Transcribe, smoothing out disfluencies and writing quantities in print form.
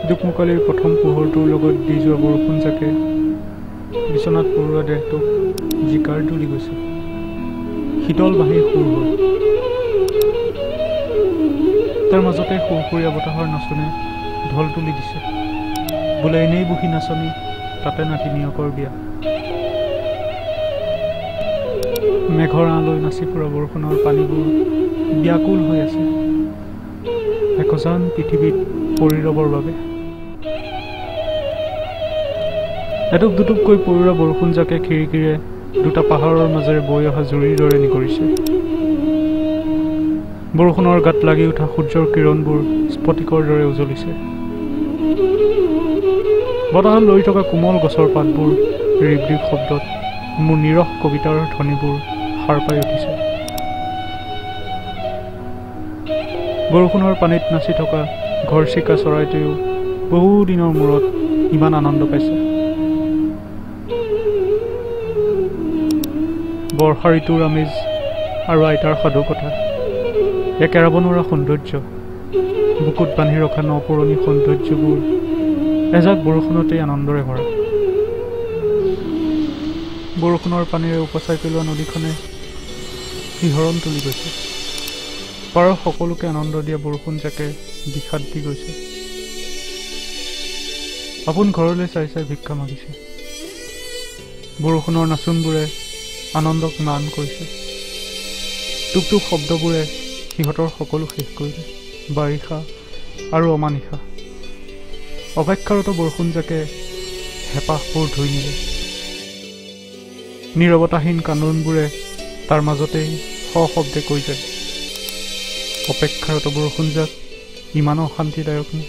দুকমুকালিৰ প্ৰথম পোহৰটোৰ লগত দি যোৱা বৰষুণ জাকে বিচনাত পৰোৱা দেহটোক জিকাৰ তুলি গৈছে। শীতল বাঁহীৰ সুৰ হ'ল। তাৰ মাজতে সুৰসুৰীয়া বতাহৰ নাচনে ঢল তুলি দিছে। বোলে এনেই বহি নাচনি, তাতে নাতিনীয়েকৰ বিয়া। মেঘৰ আঁলৈ নাচি ফুৰা বৰষুণৰ পানীবোৰ ব্যাকুল হৈ আছে এক অজান পৃথিৱীত পৰি ৰবৰ বাবে। এটুপ দুটুপকৈ পৰুৱা বৰষুণ জাকে খিৰিকীৰে দুটা পাহাৰৰ মাজেৰে বৈ অহা জুৰিৰ দৰে নিগৰিছে। বৰষুণৰ গাত লাগি উঠা সূৰ্যৰ কিৰণবোৰ স্ফটিকৰ দৰে উজলিছে। বতাহত লৰি থকা কোমল গছৰ পাতবোৰ ৰিপ ৰিপ শব্দত মোৰ নিৰস কবিতাৰ ধ্বনিবোৰ সাৰ পাই উঠিছে। বৰষুণৰ পানীত নাচি থকা ঘৰচিকা চৰাইটোৱেও বহু দিনৰ মূৰত ইমান আনন্দ পাইছে। বৰ্ষা ঋতুৰ আমেজ আৰু আইতাৰ সাধু কথা, এক এৰাব নোৱাৰা সৌন্দৰ্য, বুকুত বান্ধি ৰখা নপুৰণি সৌন্দৰ্যবোৰ এজাক বৰষুণতেই আনন্দৰে ভৰা। বৰষুণৰ পানীৰে উপচাই পেলোৱা নদীখনে শিহৰণ তুলি গৈছে। পাৰৰ সকলোকে আনন্দ দিয়া বৰষুণ জাকে বিষাদ দি গৈছে। আপোন ঘৰলৈ চাই চাই ভিক্ষা মাগিছে। বৰষুণৰ নাচোনবোৰে আনন্দক ম্লান কৰিছে। টুক টুক শব্দবোৰে সিহঁতৰ সকলো শেষ কৰিলে। বাৰিষা আৰু অমানিশা। অপেক্ষাৰত বৰষুণ জাকে হেঁপাহবোৰ ধুই নিলে। নীৰৱতাহীন কান্দোনবোৰে তাৰ মাজতেই সশব্দে কৈ যায়, অপেক্ষাৰত বৰষুণ জাক ইমান অশান্তিদায়ক নে?